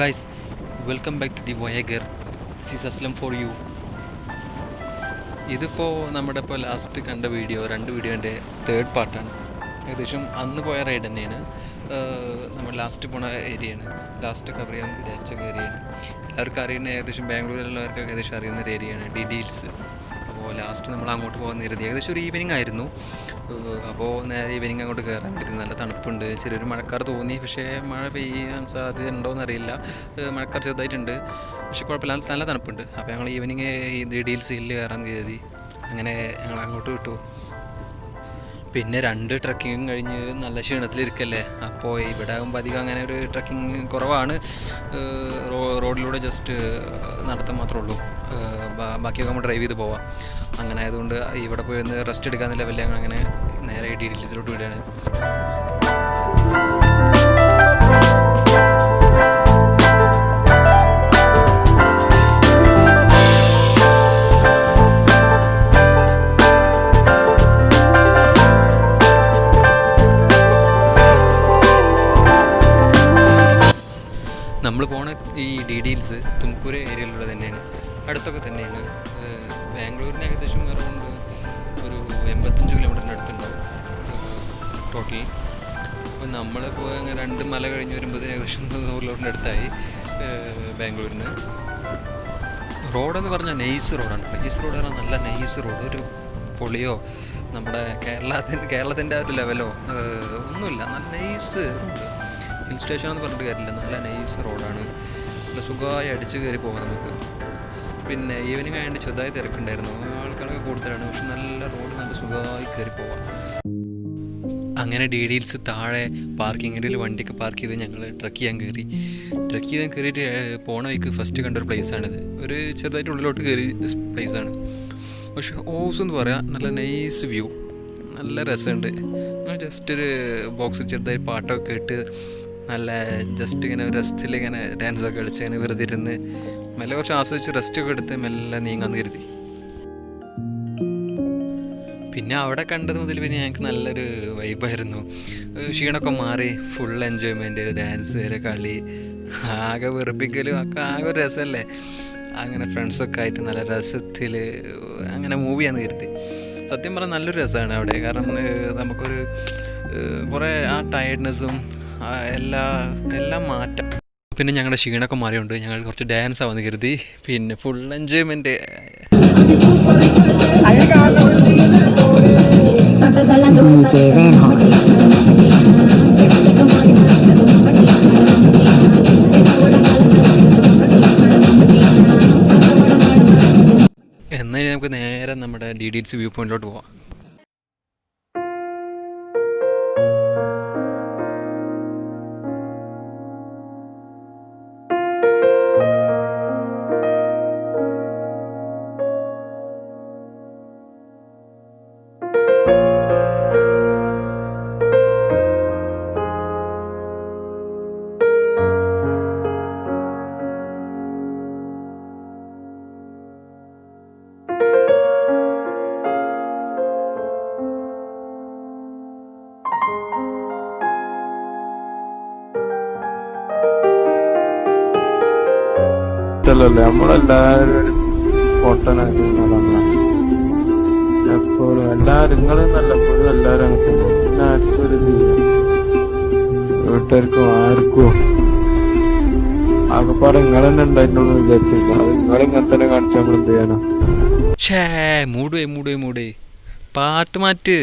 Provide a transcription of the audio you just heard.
guys, welcome back to the Voyager. This is Aslam for you. ഇതിപ്പോൾ നമ്മുടെ ഇപ്പോൾ last കണ്ട രണ്ട് വീഡിയോൻ്റെ തേർഡ് പാർട്ടാണ്. ഏകദേശം അന്ന് പോയ റൈഡ് തന്നെയാണ്. നമ്മൾ ലാസ്റ്റ് പോണ ഏരിയയാണ്, ലാസ്റ്റ് കവർ ചെയ്യാൻ വിചാരിച്ച ഏരിയയാണ്. എല്ലാവർക്കും അറിയുന്ന, ഏകദേശം ബാംഗ്ലൂരിലുള്ളവർക്ക് ഏകദേശം അറിയുന്നൊരു ഏരിയയാണ് ഡീറ്റെയിൽസ്. അപ്പോൾ ലാസ്റ്റ് നമ്മൾ അങ്ങോട്ട് പോകാൻ കരുതി. ഏകദേശം ഒരു ഈവനിങ് ആയിരുന്നു. അപ്പോൾ നേരെ ഈവനിങ് അങ്ങോട്ട് കയറാൻ കരുതി. നല്ല തണുപ്പുണ്ട്, ചെറിയൊരു മഴക്കാർ തോന്നി. പക്ഷേ മഴ പെയ്യാൻ സാധ്യത ഉണ്ടോയെന്നറിയില്ല. മഴക്കാർ ചെറുതായിട്ടുണ്ട്, പക്ഷേ കുഴപ്പമില്ല, നല്ല തണുപ്പുണ്ട്. അപ്പോൾ ഞങ്ങൾ ഈവനിങ് ഈ ഡീറ്റെയിൽസ് ഹില്ല് കയറാൻ കരുതി. അങ്ങനെ ഞങ്ങൾ അങ്ങോട്ട് വിട്ടു. പിന്നെ 2 ട്രക്കിങ്ങും കഴിഞ്ഞ് നല്ല ക്ഷീണത്തിലിരിക്കല്ലേ. അപ്പോൾ ഇവിടെ ആകുമ്പോൾ അധികം അങ്ങനെ ഒരു ട്രക്കിങ് കുറവാണ്. റോഡിലൂടെ ജസ്റ്റ് നടത്താൻ മാത്രമേ ഉള്ളൂ, ബാക്കിയൊക്കെ നമ്മൾ ഡ്രൈവ് ചെയ്ത് പോവാം. അങ്ങനെ ആയതുകൊണ്ട് ഇവിടെ പോയി ഒന്ന് റെസ്റ്റ് എടുക്കാമെന്ന ലെവലിൽ ഞങ്ങൾ അങ്ങനെ നേരെ ഡീറ്റെയിൽസിലോട്ട് വിടുകയാണ്. നമ്മൾ പോണ ഈ ഡീറ്റെയിൽസ് തുംകൂർ ഏരിയയിലൂടെ തന്നെയാണ്, അടുത്തൊക്കെ തന്നെയാണ്. ബാംഗ്ലൂരിന് ഏകദേശം അറൗണ്ട് ഒരു 85 കിലോമീറ്ററിൻ്റെ അടുത്തുണ്ടാവും ടോട്ടൽ. അപ്പോൾ നമ്മൾ പോയ 2 മല കഴിഞ്ഞ് വരുമ്പോൾ ഏകദേശം 100 കിലോമീറ്ററിൻ്റെ അടുത്തായി ബാംഗ്ലൂരിന്. റോഡെന്ന് പറഞ്ഞാൽ നൈസ് റോഡാണ്. നൈസ് റോഡ് പറഞ്ഞാൽ നല്ല നൈസ് റോഡ്. ഒരു പൊളിയോ നമ്മുടെ കേരളത്തിൻ്റെ ഒരു ലെവലോ ഒന്നുമില്ല. നല്ല നൈസ് റോഡ്. ഹിൽ സ്റ്റേഷനെന്ന് പറഞ്ഞിട്ട് കാര്യമില്ല, നല്ല നൈസ് റോഡാണ്. നല്ല സുഖമായി അടിച്ച് കയറി പോകാം നമുക്ക്. പിന്നെ ഈവനിങ് ആയതുകൊണ്ട് ചെറുതായി തിരക്കുണ്ടായിരുന്നു, ആൾക്കാരൊക്കെ കൂടുതലാണ്. പക്ഷെ നല്ല റോഡ്, നല്ല സുഖമായി കയറി പോവാം. അങ്ങനെ ഡീറ്റെയിൽസ് താഴെ പാർക്കിംഗ് ഏരിയയിൽ വണ്ടിയൊക്കെ പാർക്ക് ചെയ്ത് ഞങ്ങൾ ട്രക്ക് ചെയ്യാൻ കയറിയിട്ട് പോണ വഴിക്ക് ഫസ്റ്റ് കണ്ടൊരു പ്ലേസാണിത്. ഒരു ചെറുതായിട്ട് ഉള്ളിലോട്ട് കയറി പ്ലേസാണ്. പക്ഷെ ഓസ് എന്ന് പറയാം, നല്ല നൈസ് വ്യൂ, നല്ല രസമുണ്ട്. ജസ്റ്റ് ഒരു ബോക്സിൽ ചെറുതായി പാട്ടൊക്കെ ഇട്ട് നല്ല ജസ്റ്റ് ഇങ്ങനെ രസത്തിൽ ഇങ്ങനെ ഡാൻസൊക്കെ കളിച്ച് ഇങ്ങനെ വെറുതെ ഇരുന്ന് മെല്ലെ കുറച്ച് ആസ്വദിച്ച് റെസ്റ്റൊക്കെ എടുത്ത് മെല്ലെ നീങ്ങാന്ന് കരുതി. പിന്നെ അവിടെ കണ്ടത് മുതൽ പിന്നെ ഞങ്ങൾക്ക് നല്ലൊരു വൈബായിരുന്നു. ക്ഷീണമൊക്കെ മാറി, ഫുൾ എൻജോയ്മെൻറ്റ്, ഡാൻസ്, കളി, ആകെ വെറുപ്പിക്കലും ഒക്കെ ആകെ ഒരു രസമല്ലേ. അങ്ങനെ ഫ്രണ്ട്സൊക്കെ ആയിട്ട് നല്ല രസത്തിൽ അങ്ങനെ മൂവ് ചെയ്യാന്ന് കരുതി. സത്യം പറഞ്ഞാൽ നല്ലൊരു രസമാണ് അവിടെ. കാരണം നമുക്കൊരു കുറേ ആ ടയർഡ്നെസ്സും എല്ലാം മാറ്റാം. പിന്നെ ഞങ്ങളുടെ ക്ഷീണമൊക്കെ മാറിയുണ്ട്, ഞങ്ങൾ കുറച്ച് ഡാൻസ് ആവാന്ന് കരുതി. പിന്നെ ഫുൾ എൻജോയ്മെൻറ്റ്. എന്നാൽ നമുക്ക് നേരെ നമ്മുടെ ഡീറ്റെയിൽസ് വ്യൂ പോയിന്റിലോട്ട് പോവാം. നമ്മളെല്ലാരും പൊട്ടനായിട്ട് എപ്പോഴും എല്ലാരും നിങ്ങളും നല്ലപ്പോഴും എല്ലാരും അങ്ങനെ പോകും. പിന്നെ ആർക്കും ഒരു വീട്ടുകാർക്കും ആർക്കും ആകെപ്പാടെ നിങ്ങൾ തന്നെ ഉണ്ടായിട്ടുണ്ടെന്ന് വിചാരിച്ചിരിക്കണം. അത് നിങ്ങളിങ്ങനെ തന്നെ കാണിച്ചാൽ നമ്മൾ എന്ത് ചെയ്യാനാ? മൂടേ പാട്ട് മാറ്റ്.